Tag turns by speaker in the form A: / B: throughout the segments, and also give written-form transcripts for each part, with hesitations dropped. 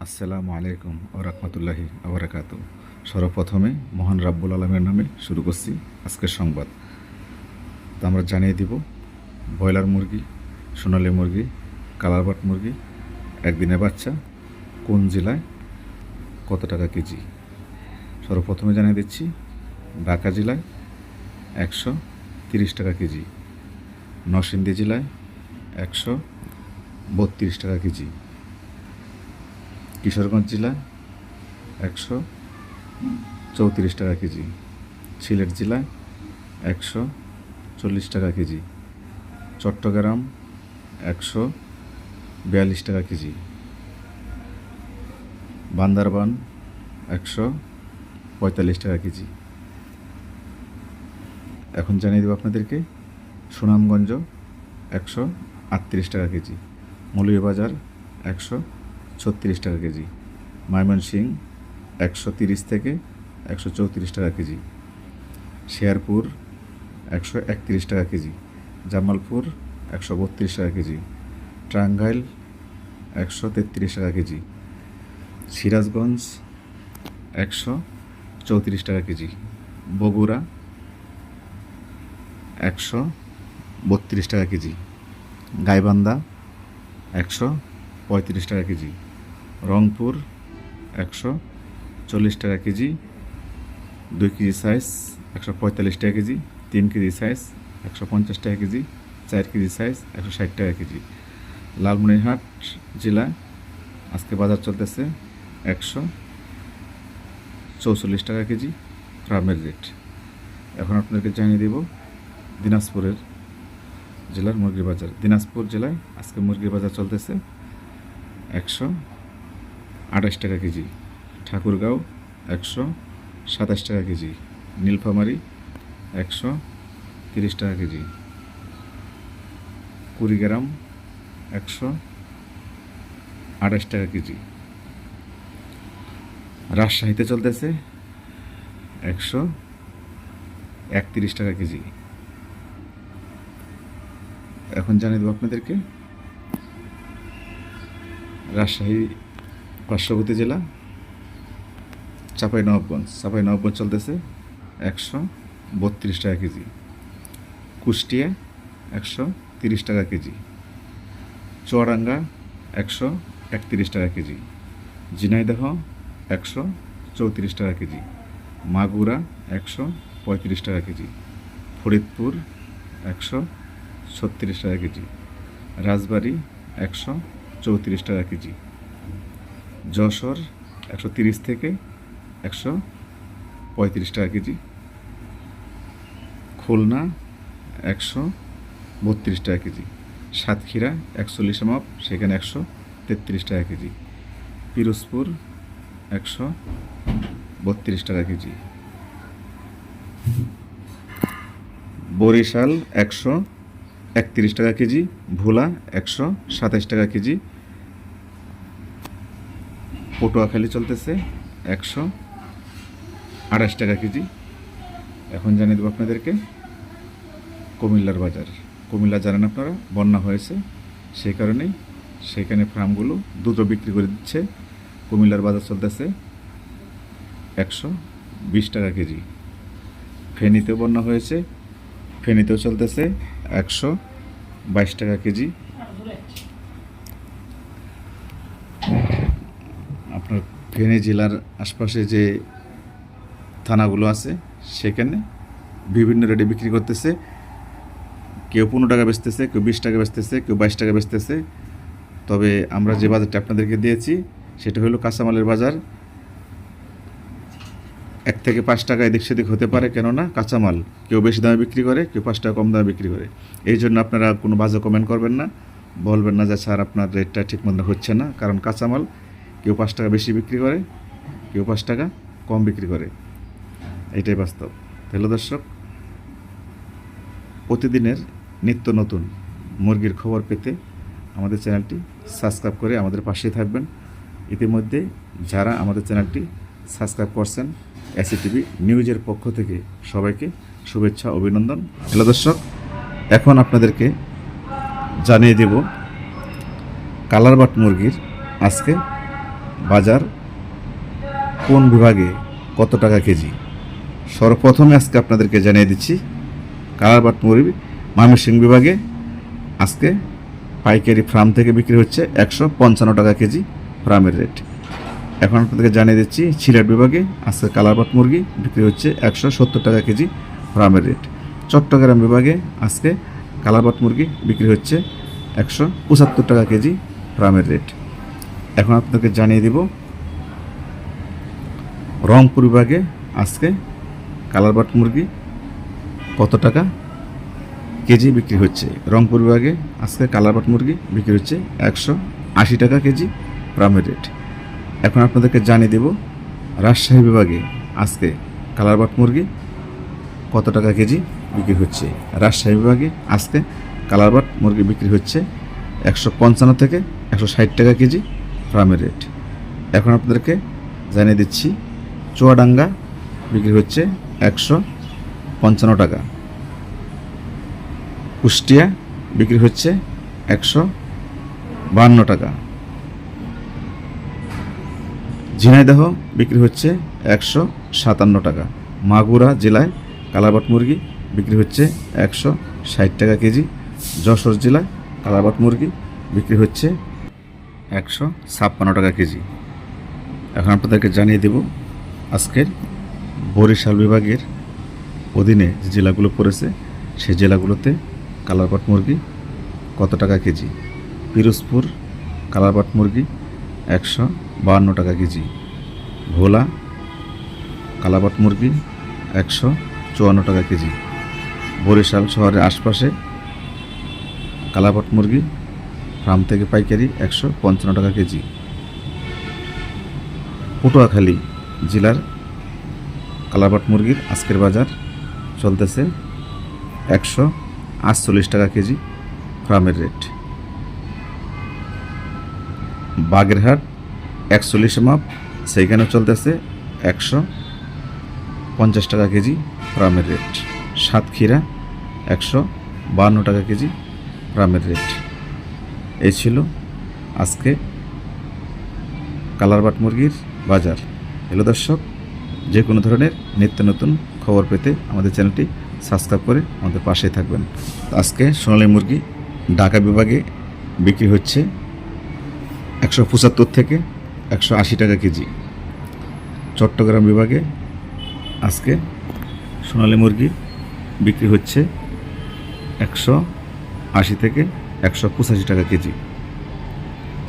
A: আসসালামু আলাইকুম ও রহমতুল্লাহি আবরাকাত। সর্বপ্রথমে মহান রাব্বুল আলমের নামে শুরু করছি আজকের সংবাদ। তো আমরা জানিয়ে দিব ব্রয়লার মুরগি, সোনালী মুরগি, কালারবাট মুরগি একদিনের বাচ্চা কোন জেলায় কত টাকা কেজি। সর্বপ্রথমে জানিয়ে দিচ্ছি ঢাকা জেলায় 130 টাকা কেজি, নরসিংদী জেলায় 132 টাকা কেজি, কিশোরগঞ্জ জেলায় 134 টাকা কেজি, সিলেট জেলায় 140 টাকা কেজি, চট্টগ্রাম 142 টাকা কেজি, বান্দরবান 145 টাকা কেজি। এখন জানিয়ে দেবো আপনাদেরকে সুনামগঞ্জ 138 টাকা কেজি, মৌলভীবাজার 136 টাকা কেজি, ময়মনসিংহ 130 থেকে 134 টাকা কেজি, শেরপুর 131 টাকা কেজি, জামালপুর 132 টাকা কেজি, টাঙ্গাইল 133 টাকা কেজি, সিরাজগঞ্জ 134 টাকা কেজি, বগুড়া 132 টাকা কেজি, গাইবান্ধা 135 টাকা কেজি, রংপুর 140 টাকা কেজি, 2 কেজি সাইজ 145 টাকা কেজি, 3 কেজি সাইজ 150 টাকা কেজি, 4 কেজি সাইজ 160 টাকা কেজি। লালমনিরহাট জেলা আজকে বাজার চলতেছে 144 টাকা কেজি ফার্মের রেট। এখন আপনাদেরকে জানিয়ে দেব দিনাজপুরের জেলার মুরগির বাজার। দিনাজপুর জেলায় আজকে মুরগির বাজার চলতেছে 128 টাকা কেজি, ঠাকুরগাঁও 127 টাকা কেজি, নীলফামারী 130 টাকা কেজি, কুড়িগ্রাম 128 টাকা কেজি, রাজশাহীতে চলতেছে 131 টাকা কেজি। এখন জানিয়ে দেবো আপনাদেরকে রাজশাহী পার্শ্ববর্তী জেলা চাঁপাইনবাবগঞ্জ চলতেছে 132 টাকা কেজি, কুষ্টিয়া 130 টাকা কেজি, চুয়াডাঙ্গা 131 টাকা কেজি, ঝিনাইদহ 134 টাকা কেজি, মাগুরা 135 টাকা কেজি, ফরিদপুর 136 টাকা কেজি, রাজবাড়ী 134 টাকা কেজি, যশোর 130 থেকে 135 টাকা কেজি, খুলনা 132 টাকা কেজি, সাতক্ষীরা 140 মাপ সেখানে 133 টাকা কেজি, পিরোজপুর 132 টাকা কেজি, বরিশাল 131 টাকা কেজি, ভোলা 127 টাকা কেজি, পটুয়াখালী চলতেছে 128 টাকা কেজি। এখন জানিয়ে দেবো আপনাদেরকে কুমিল্লার বাজার। কুমিল্লা জানেন আপনারা বন্যা হয়েছে, সেই কারণেই সেখানে ফার্মগুলো দ্রুত বিক্রি করে দিচ্ছে। কুমিল্লার বাজার চলতেছে 120 টাকা কেজি। ফেনীতেও বন্যা হয়েছে, ফেনীতেও চলতেছে 122 টাকা কেজি। আপনার ফেনী জেলার আশপাশে যে থানাগুলো আছে সেখানে বিভিন্ন রেটে বিক্রি করতেছে। কেউ 15 টাকা বেচতেছে, কেউ 20 টাকা বেচতেছে, কেউ 22 টাকা বেচতেছে। তবে আমরা যে বাজারটা আপনাদেরকে দিয়েছি সেটা হলো কাঁচামালের বাজার। 1 থেকে 5 টাকা এদিক সেদিক হতে পারে, কেননা কাঁচামাল কেউ বেশি দামে বিক্রি করে, কেউ 5 টাকা কম দামে বিক্রি করে। এই জন্য আপনারা কোনো বাজে কমেন্ট করবেন না, বলবেন না যে স্যার আপনার রেটটা ঠিক মতো হচ্ছে না, কারণ কাঁচামাল কেউ 5 টাকা বেশি বিক্রি করে, কেউ 5 টাকা কম বিক্রি করে, এটাই বাস্তব। তাহলে দর্শক, প্রতিদিনের নিত্য নতুন মুরগির খবর পেতে আমাদের চ্যানেলটি সাবস্ক্রাইব করে আমাদের পাশেই থাকবেন। ইতিমধ্যে যারা আমাদের চ্যানেলটি সাবস্ক্রাইব করছেন, এসিটিভি নিউজের পক্ষ থেকে সবাইকে শুভেচ্ছা, অভিনন্দন। হ্যালো দর্শক, এখন আপনাদেরকে জানিয়ে দেব কালারবাট মুরগির আজকে বাজার কোন বিভাগে কত টাকা কেজি। সর্বপ্রথমে আজকে আপনাদেরকে জানিয়ে দিচ্ছি কালারবাট মুরগি ময়মনসিংহ বিভাগে আজকে পাইকারি ফার্ম থেকে বিক্রি হচ্ছে 155 টাকা কেজি ফার্মের রেট। এখন আপনাদেরকে জানিয়ে দিচ্ছি সিলেট বিভাগে আজকে কালারবাট মুরগি বিক্রি হচ্ছে 170 টাকা কেজি ফার্মের রেট। চট্টগ্রাম বিভাগে আজকে কালারবাট মুরগি বিক্রি হচ্ছে 175 টাকা কেজি ফার্মের রেট। এখন আপনাদেরকে জানিয়ে দিব রংপুর বিভাগে আজকে কালারবাট মুরগি কত টাকা কেজি বিক্রি হচ্ছে। রংপুর বিভাগে আজকে কালারবাট মুরগি বিক্রি হচ্ছে 180 টাকা কেজি ফার্মের রেট। এখন আপনাদেরকে জানিয়ে দেব রাজশাহী বিভাগে আজকে কালারবাট মুরগি কত টাকা কেজি বিক্রি হচ্ছে। রাজশাহী বিভাগে আজকে কালারবাট মুরগি বিক্রি হচ্ছে 155 থেকে 160 টাকা কেজি ফার্মের রেট। এখন আপনাদেরকে জানিয়ে দিচ্ছি চুয়াডাঙ্গা বিক্রি হচ্ছে 155 টাকা। কুষ্টিয়া বিক্রি হচ্ছে 152 টাকা। ঝিনাইদহ বিক্রি হচ্ছে 157 টাকা। মাগুরা জেলায় কালারবাট মুরগি বিক্রি হচ্ছে 160 টাকা কেজি। যশোর জেলায় কালারবাট মুরগি বিক্রি হচ্ছে 156 টাকা কেজি। এখন আপনাদেরকে জানিয়ে দেব আজকের বরিশাল বিভাগের অধীনে যে জেলাগুলো পড়েছে সেই জেলাগুলোতে কালারবাট মুরগি কত টাকা কেজি। পিরোজপুর কালারবাট মুরগি 152 টাকা কেজি। ভোলা কালারবাট মুরগি 154 টাকা কেজি। বরিশাল শহরের আশপাশে কালারবাট মুরগি ফার্ম থেকে পাইকারি 155 টাকা কেজি। পটুয়াখালী জেলার কালারবাট মুরগির আজকের বাজার চলতেছে 148 টাকা কেজি ফার্মের রেট। বাগেরহাট 41 মাপ সেইখানে চলতেছে 150 টাকা কেজি ফার্মের রেট। সাতক্ষীরা 152 টাকা কেজি ফার্মের রেট। এই ছিল আজকে কালারবাট মুরগির বাজার। হ্যালো দর্শক, যে কোনো ধরনের নিত্য নতুন খবর পেতে আমাদের চ্যানেলটি সাবস্ক্রাইব করে আমাদের পাশেই থাকবেন। আজকে সোনালী মুরগি ঢাকা বিভাগে বিক্রি হচ্ছে 175 থেকে 180 টাকা কেজি। চট্টগ্রাম বিভাগে আজকে সোনালী মুরগি বিক্রি হচ্ছে 180 থেকে 185 টাকা কেজি।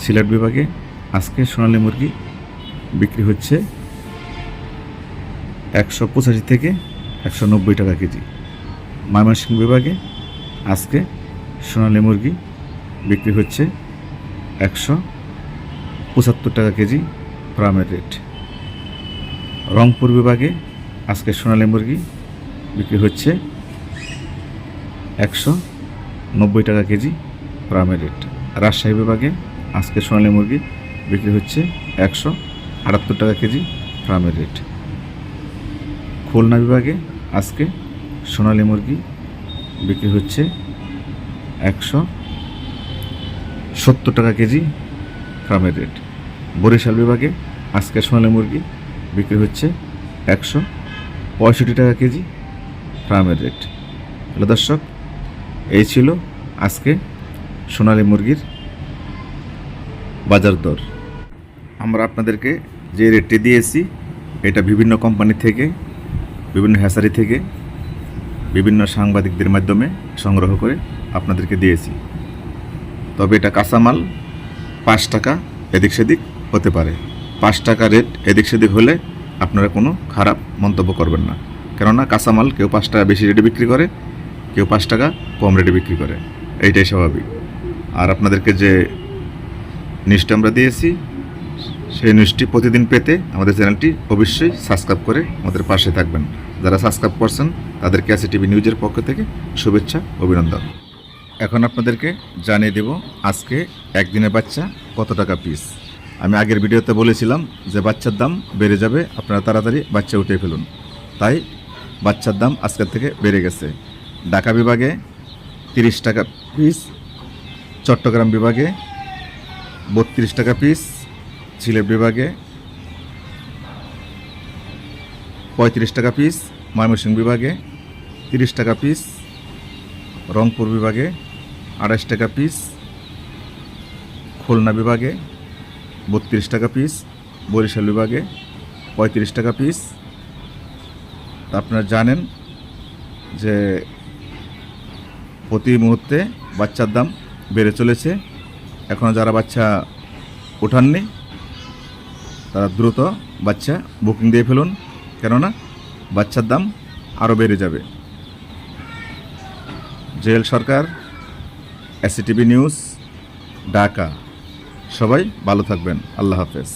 A: সিলেট বিভাগে আজকে সোনালী মুরগি বিক্রি হচ্ছে 185 থেকে 190 টাকা কেজি। ময়মনসিংহ বিভাগে আজকে সোনালী মুরগি বিক্রি হচ্ছে 175 টাকা কেজি ফার্মের রেট। রংপুর বিভাগে আজকে সোনালী মুরগি বিক্রি হচ্ছে 190 টাকা কেজি ফার্মের রেট। রাজশাহী বিভাগে আজকে সোনালী মুরগি বিক্রি হচ্ছে 178 টাকা কেজি ফার্মের রেট। খুলনা বিভাগে আজকে সোনালী মুরগি বিক্রি হচ্ছে 170 টাকা কেজি ফার্মের রেট। বরিশাল বিভাগে আজকে সোনালী মুরগি বিক্রি হচ্ছে 165 টাকা কেজি ফার্মের রেট। হ্যালো দর্শক, এই ছিল আজকে সোনালী মুরগির বাজার দর। আমরা আপনাদেরকে যে রেটটি দিয়েছি এটা বিভিন্ন কোম্পানি থেকে, বিভিন্ন হ্যাচারি থেকে, বিভিন্ন সাংবাদিকদের মাধ্যমে সংগ্রহ করে আপনাদেরকে দিয়েছি। তবে এটা কাঁচামাল 5 টাকা এদিক সেদিক হতে পারে। 5 টাকা রেট এদিক সেদিক হলে আপনারা কোনো খারাপ মন্তব্য করবেন না, কেননা কাঁচামাল কেউ 5 টাকা বেশি রেটে বিক্রি করে, কেউ 5 টাকা কম রেটে বিক্রি করে, এইটাই স্বাভাবিক। আর আপনাদেরকে যে নিউজটি আমরা দিয়েছি সেই নিউজটি প্রতিদিন পেতে আমাদের চ্যানেলটি অবশ্যই সাবস্ক্রাইব করে আমাদের পাশে থাকবেন। যারা সাবস্ক্রাইব করছেন তাদেরকে ASA TV নিউজের পক্ষ থেকে শুভেচ্ছা, অভিনন্দন। এখন আপনাদেরকে জানিয়ে দেব আজকে একদিনের বাচ্চা কত টাকা পিস। আমি আগের ভিডিওতে বলেছিলাম যে বাচ্চার দাম বেড়ে যাবে, আপনারা তাড়াতাড়ি বাচ্চা উঠিয়ে ফেলুন, তাই বাচ্চার দাম আজকের থেকে বেড়ে গেছে। ঢাকা বিভাগে 30 টাকা পিস, চট্টগ্রাম বিভাগে 32 টাকা পিস, সিলেট বিভাগে 35 টাকা পিস, ময়মনসিংহ বিভাগে 30 টাকা পিস, রংপুর বিভাগে 28 টাকা পিস, খুলনা বিভাগে 32 টাকা পিস, বরিশাল বিভাগে 35 টাকা পিস। তা আপনারা জানেন যে প্রতি মুহূর্তে বাচ্চার দাম বেড়ে চলেছে। এখনও যারা বাচ্চা ওঠাননি তারা দ্রুত বাচ্চা বুকিং দিয়ে ফেলুন, কেননা বাচ্চার দাম আরও বেড়ে যাবে। জুয়েল সরকার, এসিটিভি নিউজ, ঢাকা। সবাই ভালো থাকবেন। আল্লাহ হাফেজ।